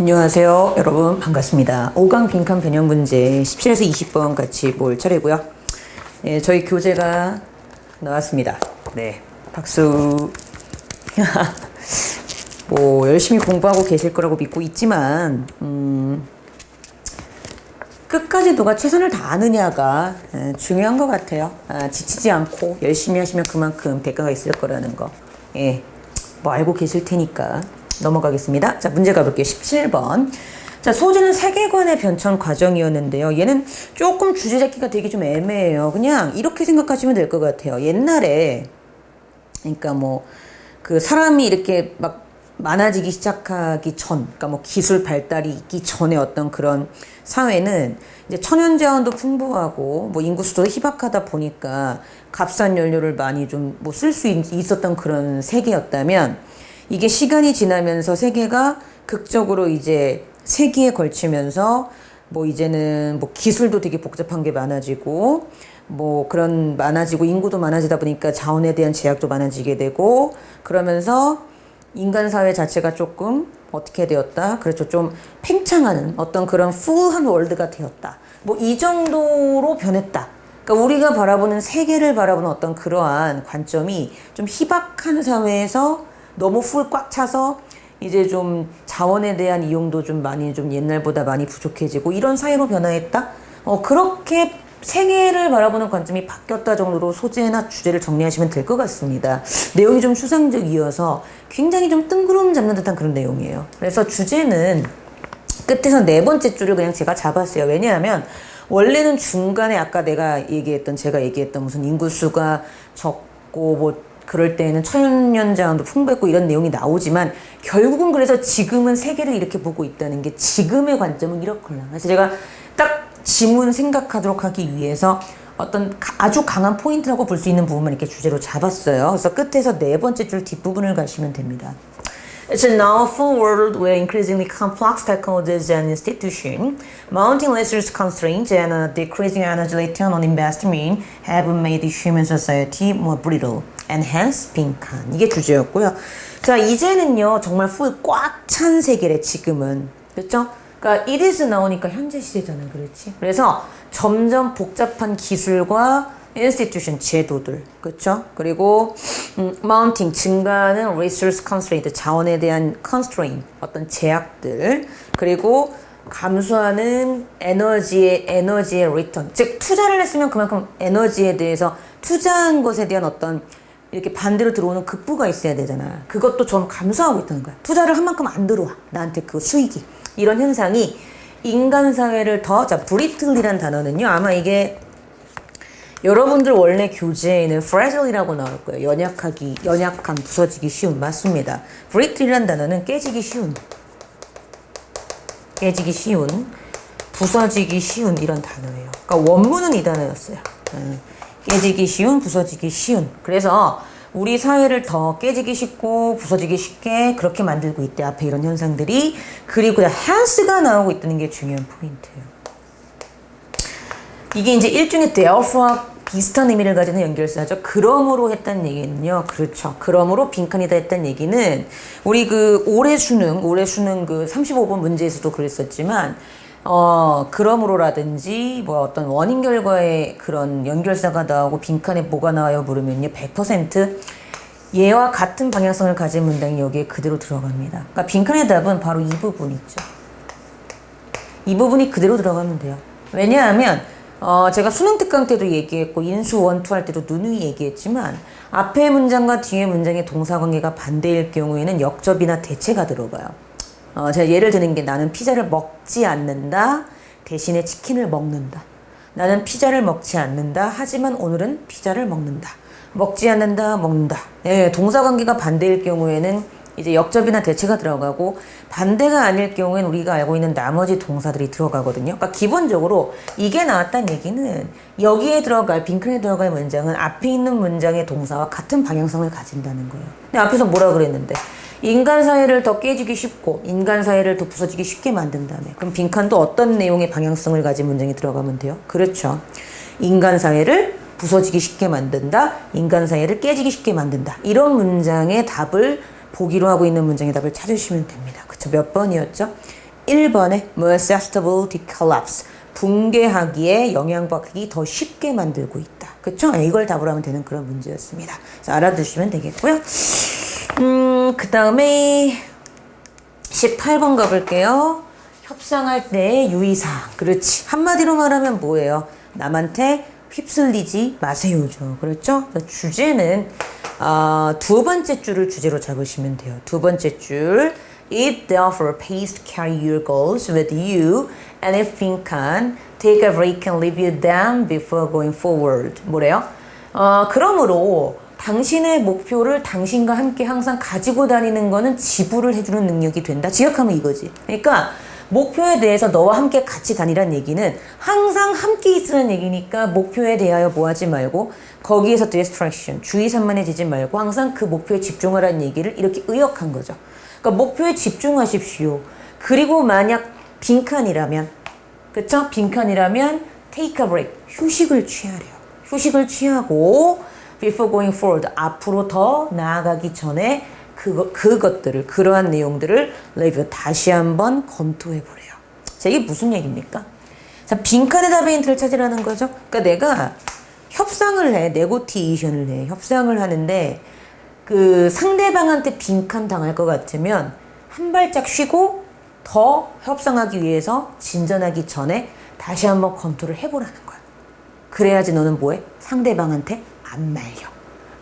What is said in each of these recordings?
안녕하세요 여러분, 반갑습니다. 5강 빈칸 변형 문제 17에서 20번 같이 볼 차례고요. 네, 저희 교재가 나왔습니다. 네, 박수. 뭐 열심히 공부하고 계실 거라고 믿고 있지만 끝까지 누가 최선을 다하느냐가 중요한 것 같아요. 지치지 않고 열심히 하시면 그만큼 대가가 있을 거라는 거. 예, 뭐 알고 계실 테니까 넘어가겠습니다. 자, 문제 가볼게요. 17번. 자, 소재는 세계관의 변천 과정이었는데요. 얘는 조금 주제 잡기가 되게 좀 애매해요. 그냥 이렇게 생각하시면 될 것 같아요. 옛날에, 그러니까 뭐, 그 사람이 이렇게 막 많아지기 시작하기 전, 그러니까 뭐 기술 발달이 있기 전에 어떤 그런 사회는 이제 천연자원도 풍부하고 뭐 인구수도 희박하다 보니까 값싼 연료를 많이 좀 뭐 쓸 수 있었던 그런 세계였다면, 이게 시간이 지나면서 세계가 극적으로 이제 세기에 걸치면서 뭐 이제는 뭐 기술도 되게 복잡한 게 많아지고 뭐 그런 많아지고 인구도 많아지다 보니까 자원에 대한 제약도 많아지게 되고, 그러면서 인간 사회 자체가 조금 어떻게 되었다? 그렇죠. 좀 팽창하는 어떤 그런 풀한 월드가 되었다. 뭐 이 정도로 변했다. 그러니까 우리가 바라보는 세계를 바라보는 어떤 그러한 관점이 좀 희박한 사회에서 너무 풀 꽉 차서 이제 좀 자원에 대한 이용도 좀 많이 좀 옛날보다 많이 부족해지고 이런 사회로 변화했다. 그렇게 세계를 바라보는 관점이 바뀌었다 정도로 소재나 주제를 정리하시면 될 것 같습니다. 내용이 좀 추상적이어서 굉장히 좀 뜬구름 잡는 듯한 그런 내용이에요. 그래서 주제는 끝에서 네 번째 줄을 그냥 제가 잡았어요. 왜냐하면 원래는 중간에 아까 제가 얘기했던 무슨 인구수가 적고 뭐 그럴 때에는 천연자원도 풍부했고 이런 내용이 나오지만, 결국은 그래서 지금은 세계를 이렇게 보고 있다는 게 지금의 관점은 이렇구나. 그래서 제가 딱 지문 생각하도록 하기 위해서 어떤 아주 강한 포인트라고 볼 수 있는 부분만 이렇게 주제로 잡았어요. 그래서 끝에서 네 번째 줄 뒷부분을 가시면 됩니다. It's a now full world where increasingly complex technologies and institutions, mounting resource constraints and a decreasing energy return on investment have made human society more brittle and hence 빈칸. 이게 주제였고요. 자, 이제는요 정말 풀 꽉 찬 세계래 지금은. 그렇죠? 그러니까 it is 나오니까 현재 시제잖아. 그렇지? 그래서 점점 복잡한 기술과 institution, 제도들, 그렇죠? 그리고 mounting, 증가하는 resource constraint, 자원에 대한 constraint, 어떤 제약들, 그리고 감소하는 에너지의 return, 즉 투자를 했으면 그만큼 에너지에 대해서 투자한 것에 대한 어떤 이렇게 반대로 들어오는 급부가 있어야 되잖아. 그것도 좀 감소하고 있다는 거야. 투자를 한 만큼 안 들어와, 나한테 그 수익이. 이런 현상이 인간 사회를 더, 자, brittle이라는 단어는요, 아마 이게 여러분들 원래 교재에는 fragile이라고 나올 거예요. 연약한, 부서지기 쉬운. 맞습니다. brittle이라는 단어는 깨지기 쉬운, 부서지기 쉬운 이런 단어예요. 그러니까 원문은 이 단어였어요. 깨지기 쉬운, 부서지기 쉬운. 그래서 우리 사회를 더 깨지기 쉽고 부서지기 쉽게 그렇게 만들고 있대. 앞에 이런 현상들이. 그리고 hence가 나오고 있다는 게 중요한 포인트예요. 이게 이제 일종의 therefore와 비슷한 의미를 가지는 연결사죠. 그러므로 했다는 얘기는요. 그렇죠. 그러므로 빈칸이다 했다는 얘기는 우리 그 올해 수능 그 35번 문제에서도 그랬었지만 그러므로라든지 뭐 어떤 원인 결과의 그런 연결사가 나오고 빈칸에 뭐가 나와요 물으면요. 100% 얘와 같은 방향성을 가진 문장이 여기에 그대로 들어갑니다. 그러니까 빈칸의 답은 바로 이 부분 있죠. 이 부분이 그대로 들어가면 돼요. 왜냐하면 제가 수능 특강 때도 얘기했고 인수 원투 할 때도 누누이 얘기했지만 앞에 문장과 뒤에 문장의 동사관계가 반대일 경우에는 역접이나 대체가 들어가요. 제가 예를 드는 게 나는 피자를 먹지 않는다 대신에 치킨을 먹는다. 나는 피자를 먹지 않는다 하지만 오늘은 피자를 먹는다. 먹지 않는다, 먹는다. 예, 동사관계가 반대일 경우에는 이제 역접이나 대체가 들어가고, 반대가 아닐 경우에는 우리가 알고 있는 나머지 동사들이 들어가거든요. 그러니까 기본적으로 이게 나왔다는 얘기는 여기에 들어갈, 빈칸에 들어갈 문장은 앞에 있는 문장의 동사와 같은 방향성을 가진다는 거예요. 근데 앞에서 뭐라 그랬는데? 인간 사회를 더 깨지기 쉽고 인간 사회를 더 부서지기 쉽게 만든다며. 그럼 빈칸도 어떤 내용의 방향성을 가진 문장이 들어가면 돼요? 그렇죠. 인간 사회를 부서지기 쉽게 만든다. 인간 사회를 깨지기 쉽게 만든다. 이런 문장의 답을 보기로 하고 있는 문장의 답을 찾으시면 됩니다. 그쵸? 몇 번이었죠? 1번에 more susceptible to collapse. 붕괴하기에 영향받기 더 쉽게 만들고 있다. 그쵸? 이걸 답으로 하면 되는 그런 문제였습니다. 그래서 알아두시면 되겠고요. 그 다음에 18번 가볼게요. 협상할 때의 유의사항. 그렇지. 한마디로 말하면 뭐예요? 남한테 휩쓸리지 마세요죠. 그렇죠? 주제는 두 번째 줄을 주제로 잡으시면 돼요. 두 번째 줄. It therefore pays to carry your goals with you and if you can, take a break and leave them before going forward. 뭐래요? 그러므로 당신의 목표를 당신과 함께 항상 가지고 다니는 거는 지불을 해주는 능력이 된다. 지역하면 이거지. 그러니까 목표에 대해서 너와 함께 같이 다니란 얘기는 항상 함께 있으라는 얘기니까 목표에 대하여 뭐 하지 말고 거기에서 distraction, 주의 산만해지지 말고 항상 그 목표에 집중하라는 얘기를 이렇게 의역한 거죠. 그러니까 목표에 집중하십시오. 그리고 만약 빈칸이라면, 그쵸? 빈칸이라면 take a break, 휴식을 취하래요. 휴식을 취하고 before going forward, 앞으로 더 나아가기 전에 그것들을, 그러한 내용들을 레뷰 다시 한번 검토해 보래요. 자, 이게 무슨 얘기입니까? 자, 빈칸의 답의 힌트를 찾으라는 거죠. 그러니까 내가 협상을 해, 네고티에이션을 해, 협상을 하는데 그 상대방한테 빈칸 당할 것 같으면 한 발짝 쉬고 더 협상하기 위해서 진전하기 전에 다시 한번 검토를 해보라는 거야. 그래야지 너는 뭐해? 상대방한테 안 말려,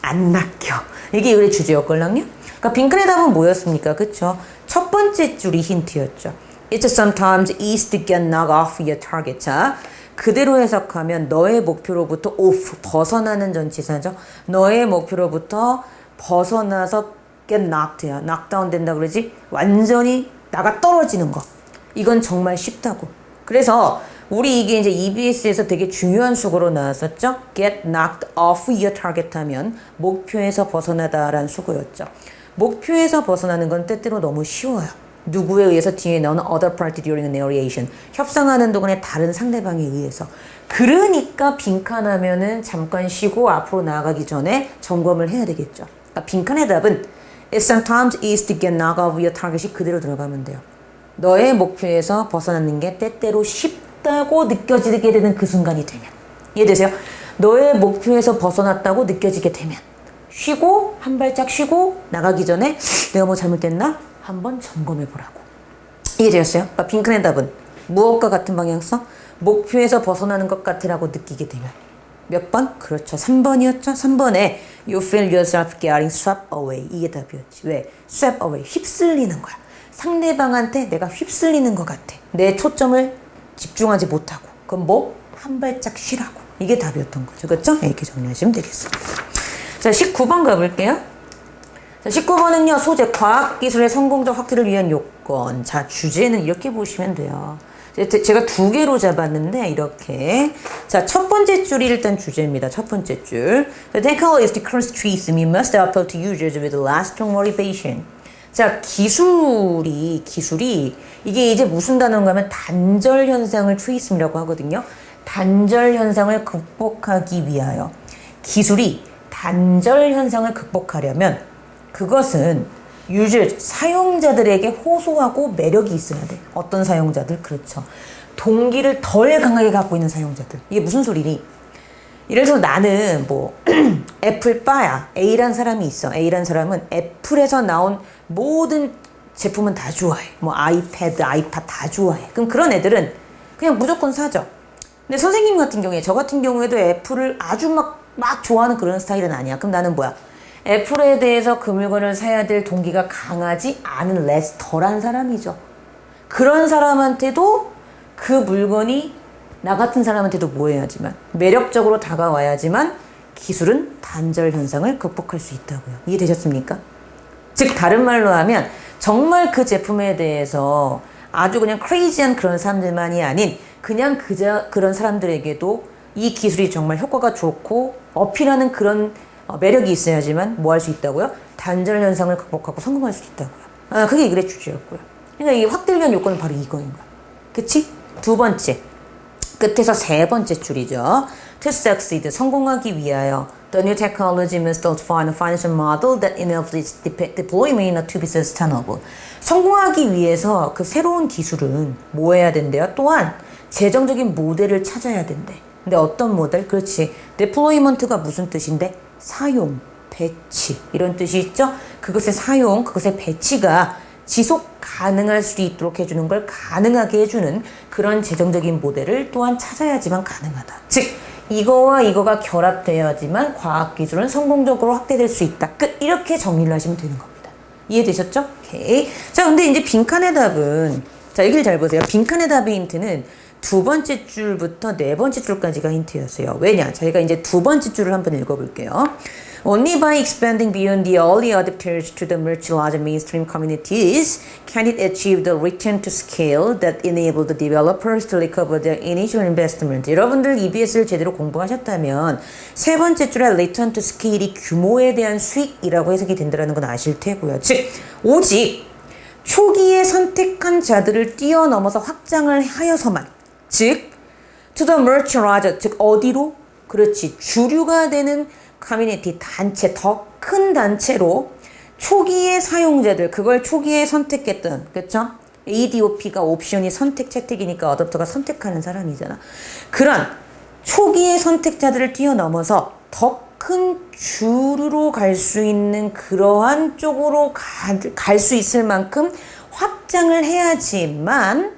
안 낚여. 이게 우리 주제였걸랑요? 그러니까 빈칸의 답은 뭐였습니까? 그쵸? 첫 번째 줄이 힌트였죠. It's sometimes easy to get knocked off your target. 자, 그대로 해석하면 너의 목표로부터 off, 벗어나는 전치사죠. 너의 목표로부터 벗어나서 get knocked야. knockdown 된다 그러지? 완전히 나가 떨어지는 거. 이건 정말 쉽다고. 그래서 우리 이게 이제 EBS에서 되게 중요한 수고로 나왔었죠. get knocked off your target 하면 목표에서 벗어나다라는 수고였죠. 목표에서 벗어나는 건 때때로 너무 쉬워요. 누구에 의해서 뒤에 나오는 other party during a narration. 협상하는 동안에 다른 상대방에 의해서. 그러니까 빈칸하면은 잠깐 쉬고 앞으로 나아가기 전에 점검을 해야 되겠죠. 그러니까 빈칸의 답은 It sometimes is to get knocked off your target이 그대로 들어가면 돼요. 너의 목표에서 벗어나는 게 때때로 쉽다고 느껴지게 되는 그 순간이 되면. 이해되세요? 너의 목표에서 벗어났다고 느껴지게 되면 쉬고 한 발짝 쉬고 나가기 전에 내가 뭐 잘못됐나? 한번 점검해 보라고. 이해되셨어요? 그러니까 빈칸의 답은 무엇과 같은 방향성? 목표에서 벗어나는 것 같으라고 느끼게 되면. 몇 번? 그렇죠. 3번이었죠. 3번에 You feel yourself getting swept away. 이게 답이었지. 왜? swept away. 휩쓸리는 거야. 상대방한테 내가 휩쓸리는 것 같아. 내 초점을 집중하지 못하고. 그럼 뭐? 한 발짝 쉬라고. 이게 답이었던 거죠. 그렇죠? 이렇게 정리하시면 되겠습니다. 자, 19번 가볼게요. 자, 19번은요. 소재, 과학기술의 성공적 확대를 위한 요건. 자, 주제는 이렇게 보시면 돼요. 제가 두 개로 잡았는데 이렇게. 자, 첫 번째 줄이 일단 주제입니다. 첫 번째 줄. The technical is to cross trees and must appeal to users with lasting motivation. 자, 기술이 이게 이제 무슨 단어인가 하면 단절 현상을 트위스미라고 하거든요. 단절 현상을 극복하기 위하여. 기술이 단절 현상을 극복하려면 그것은 유저, 사용자들에게 호소하고 매력이 있어야 돼. 어떤 사용자들? 그렇죠. 동기를 덜 강하게 갖고 있는 사용자들. 이게 무슨 소리니? 예를 들어서 나는 뭐 애플바야. A란 사람이 있어. A란 사람은 애플에서 나온 모든 제품은 다 좋아해. 뭐 아이패드, 아이팟 다 좋아해. 그럼 그런 애들은 그냥 무조건 사죠. 근데 선생님 같은 경우에, 저 같은 경우에도 애플을 아주 막 좋아하는 그런 스타일은 아니야. 그럼 나는 뭐야? 애플에 대해서 그 물건을 사야 될 동기가 강하지 않은 덜한 사람이죠. 그런 사람한테도 그 물건이 나 같은 사람한테도 뭐 해야지만 매력적으로 다가와야지만 기술은 단절 현상을 극복할 수 있다고요. 이해되셨습니까? 즉 다른 말로 하면 정말 그 제품에 대해서 아주 그냥 크레이지한 그런 사람들만이 아닌 그냥 그런 사람들에게도 이 기술이 정말 효과가 좋고 어필하는 그런 매력이 있어야지만 뭐 할 수 있다고요? 단절 현상을 극복하고 성공할 수 있다고요. 그게 이 글의 주제였고요. 그러니까 이 확대를 위한 요건은 바로 이거인 거야. 그치? 두 번째. 끝에서 세 번째 줄이죠. To succeed, 성공하기 위하여. The new technology must define a financial model that enables its deployment to be sustainable. 성공하기 위해서 그 새로운 기술은 뭐 해야 된대요? 또한 재정적인 모델을 찾아야 된대. 근데 어떤 모델? 그렇지. deployment가 무슨 뜻인데? 사용, 배치 이런 뜻이 있죠? 그것의 사용, 그것의 배치가 지속 가능할 수 있도록 해주는 걸 가능하게 해주는 그런 재정적인 모델을 또한 찾아야지만 가능하다. 즉 이거와 이거가 결합되어야지만 과학기술은 성공적으로 확대될 수 있다. 끝. 이렇게 정리를 하시면 되는 겁니다. 이해되셨죠? 오케이. 자, 근데 이제 빈칸의 답은, 자, 여기를 잘 보세요. 빈칸의 답의 힌트는 두 번째 줄부터 네 번째 줄까지가 힌트였어요. 왜냐? 저희가 이제 두 번째 줄을 한번 읽어볼게요. Only by expanding beyond the early adopters to the much larger mainstream communities can it achieve the return to scale that enable the developers to recover their initial investment. 여러분들 EBS를 제대로 공부하셨다면 세 번째 줄에 return to scale이 규모에 대한 수익이라고 해석이 된다는 건 아실 테고요. 즉, 오직 초기에 선택한 자들을 뛰어넘어서 확장을 하여서만, 즉, to the much larger, 즉 어디로? 그렇지, 주류가 되는 커뮤니티, 단체, 더 큰 단체로 초기의 사용자들, 그걸 초기에 선택했던, 그쵸? ADOP가 옵션이 선택 채택이니까 어댑터가 선택하는 사람이잖아. 그런 초기의 선택자들을 뛰어넘어서 더 큰 주류로 갈 수 있는 그러한 쪽으로 갈 수 있을 만큼 확장을 해야지만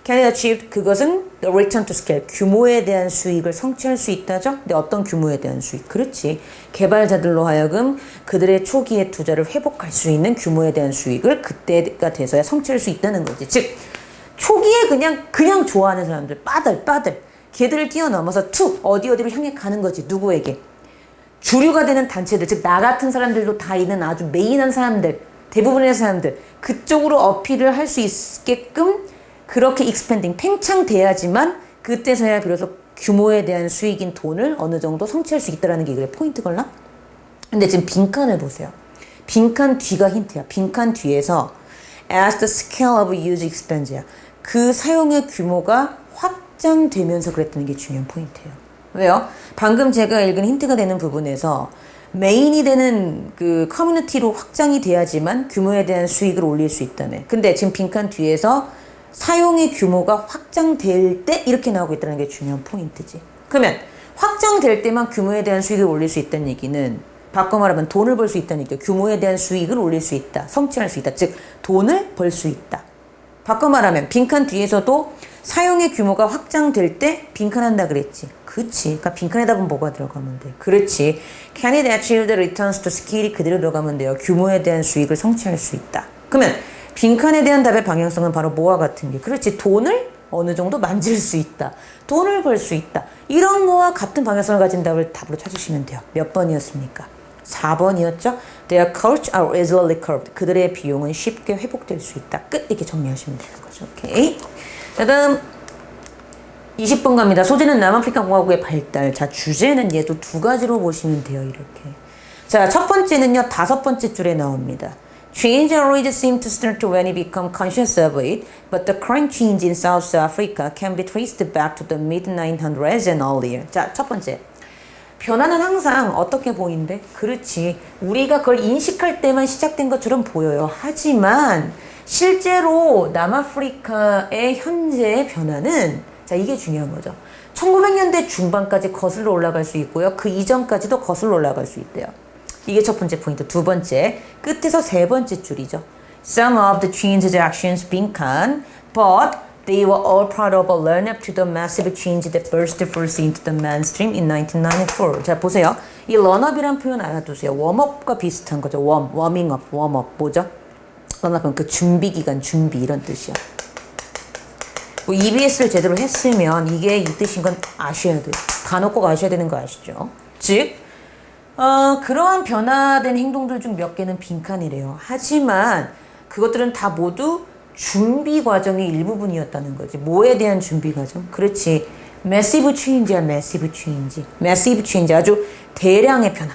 can it achieve, 그것은 the return to scale, 규모에 대한 수익을 성취할 수 있다죠? 근데 어떤 규모에 대한 수익? 그렇지. 개발자들로 하여금 그들의 초기의 투자를 회복할 수 있는 규모에 대한 수익을 그때가 돼서야 성취할 수 있다는 거지. 즉, 초기에 그냥 좋아하는 사람들, 빠들. 걔들을 뛰어넘어서 어디로 향해 가는 거지. 누구에게? 주류가 되는 단체들, 즉, 나 같은 사람들도 다 있는 아주 메인한 사람들, 대부분의 사람들, 그쪽으로 어필을 할 수 있게끔 그렇게 익스펜딩, 팽창돼야지만 그때서야 비로소 규모에 대한 수익인 돈을 어느 정도 성취할 수 있다는 게 이게 포인트 걸라? 근데 지금 빈칸을 보세요. 빈칸 뒤가 힌트야. 빈칸 뒤에서 as the scale of use expands야. 그 사용의 규모가 확장되면서 그랬다는 게 중요한 포인트예요. 왜요? 방금 제가 읽은 힌트가 되는 부분에서 메인이 되는 그 커뮤니티로 확장이 돼야지만 규모에 대한 수익을 올릴 수 있다며. 근데 지금 빈칸 뒤에서 사용의 규모가 확장될 때 이렇게 나오고 있다는 게 중요한 포인트지. 그러면 확장될 때만 규모에 대한 수익을 올릴 수 있다는 얘기는 바꿔 말하면 돈을 벌 수 있다는 얘기죠. 규모에 대한 수익을 올릴 수 있다. 성취할 수 있다. 즉 돈을 벌 수 있다. 바꿔 말하면 빈칸 뒤에서도 사용의 규모가 확장될 때 빈칸한다 그랬지. 그치. 그러니까 빈칸에 답은 뭐가 들어가면 돼? 그렇지. Can it achieve the returns to scale이 그대로 들어가면 돼요. 규모에 대한 수익을 성취할 수 있다. 그러면 빈칸에 대한 답의 방향성은 바로 뭐와 같은 게, 그렇지, 돈을 어느 정도 만질 수 있다. 돈을 벌 수 있다. 이런 거와 같은 방향성을 가진 답을 답으로 찾으시면 돼요. 몇 번이었습니까? 4번이었죠? Their costs are easily curbed. 그들의 비용은 쉽게 회복될 수 있다. 끝. 이렇게 정리하시면 되는 거죠. 오케이. 자, 다음 20번 갑니다. 소재는 남아프리카 공화국의 발달. 자, 주제는 얘도 두 가지로 보시면 돼요. 이렇게. 자, 첫 번째는요. 다섯 번째 줄에 나옵니다. Change always seemed to start when he became conscious of it, but the current change in South Africa can be traced back to the mid-900s and earlier. 자, 첫 번째. 변화는 항상 어떻게 보이는데? 그렇지. 우리가 그걸 인식할 때만 시작된 것처럼 보여요. 하지만 실제로 남아프리카의 현재의 변화는, 자, 이게 중요한 거죠. 1900년대 중반까지 거슬러 올라갈 수 있고요. 그 이전까지도 거슬러 올라갈 수 있대요. 이게 첫 번째 포인트. 두 번째, 끝에서 세 번째 줄이죠. Some of the changes actions 빈칸, but they were all part of a learn-up to the massive change that burst first into the mainstream in 1994. 자, 보세요. 이 learn-up이란 표현 알아두세요. 웜업과 비슷한 거죠. 워밍업, 웜업. 뭐죠? learn-up은 그 준비 기간, 준비 이런 뜻이야. 뭐 EBS를 제대로 했으면 이게 이 뜻인 건 아셔야 돼요. 단어 꼭 아셔야 되는 거 아시죠? 즉, 그러한 변화된 행동들 중 몇 개는 빈칸이래요. 하지만 그것들은 다 모두 준비 과정의 일부분이었다는 거지. 뭐에 대한 준비 과정? 그렇지. massive change야, massive change. massive change, 아주 대량의 변화.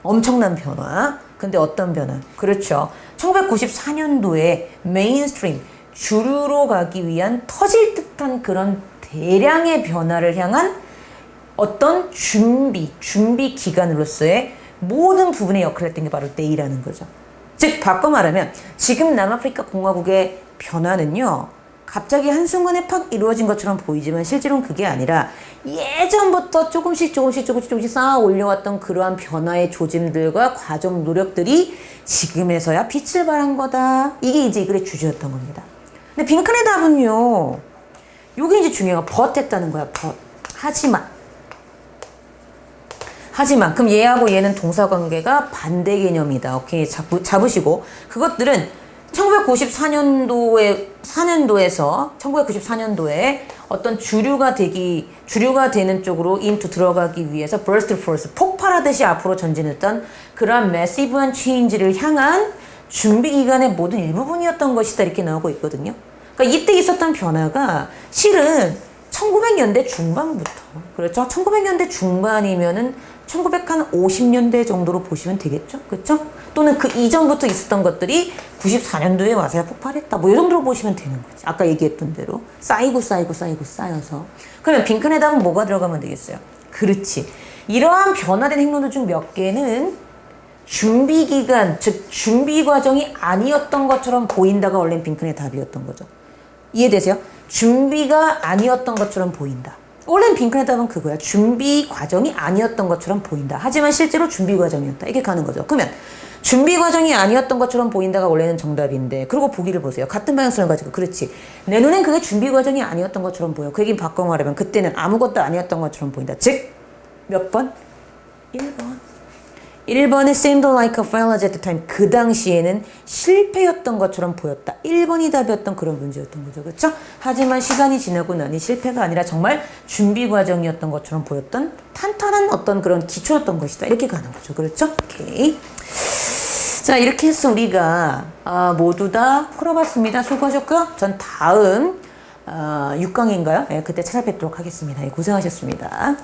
엄청난 변화. 근데 어떤 변화? 그렇죠. 1994년도에 메인스트림, 주류로 가기 위한 터질 듯한 그런 대량의 변화를 향한 어떤 준비 기간으로서의 모든 부분의 역할을 했던 게 바로 데이라는 거죠. 즉 바꿔 말하면 지금 남아프리카 공화국의 변화는요, 갑자기 한순간에 팍 이루어진 것처럼 보이지만 실제로는 그게 아니라 예전부터 조금씩 쌓아 올려왔던 그러한 변화의 조짐들과 과정 노력들이 지금에서야 빛을 발한 거다. 이게 이제 이 글의 주제였던 겁니다. 근데 빈칸의 답은요, 요게 이제 중요한 거, but 했다는 거야. but. 하지만 그럼 얘하고 얘는 동사관계가 반대 개념이다. 오케이, 잡으시고 그것들은 1994년도에 어떤 주류가 되는 쪽으로 들어가기 위해서 burst force, 폭발하듯이 앞으로 전진했던 그러한 massive한 change를 향한 준비 기간의 모든 일부분이었던 것이다. 이렇게 나오고 있거든요. 그러니까 이때 있었던 변화가 실은 1900년대 중반부터, 그렇죠? 1900년대 중반이면은 1950년대 정도로 보시면 되겠죠? 그렇죠? 또는 그 이전부터 있었던 것들이 94년도에 와서야 폭발했다. 뭐 이 정도로 보시면 되는 거지. 아까 얘기했던 대로 쌓여서. 그러면 빈칸의 답은 뭐가 들어가면 되겠어요? 그렇지. 이러한 변화된 행동들 중 몇 개는 준비 기간, 즉 준비 과정이 아니었던 것처럼 보인다가 원래는 빈칸의 답이었던 거죠. 이해되세요? 준비가 아니었던 것처럼 보인다. 원래는 빈칸의 답은 그거야. 준비 과정이 아니었던 것처럼 보인다. 하지만 실제로 준비 과정이었다. 이게 가는 거죠. 그러면 준비 과정이 아니었던 것처럼 보인다가 원래는 정답인데, 그리고 보기를 보세요. 같은 방향성을 가지고. 그렇지. 내 눈엔 그게 준비 과정이 아니었던 것처럼 보여. 그 얘기는 바꿔 말하면 그때는 아무것도 아니었던 것처럼 보인다. 즉 몇 번? 1번. 1번은 seemed like a failure at the time. 그 당시에는 실패였던 것처럼 보였다. 1번이 답이었던 그런 문제였던 거죠. 그렇죠? 하지만 시간이 지나고 나니 실패가 아니라 정말 준비 과정이었던 것처럼 보였던 탄탄한 어떤 그런 기초였던 것이다. 이렇게 가는 거죠. 그렇죠? 오케이. 자, 이렇게 해서 우리가 모두 다 풀어봤습니다. 수고하셨고요. 전 다음 6강인가요? 네, 그때 찾아뵙도록 하겠습니다. 고생하셨습니다.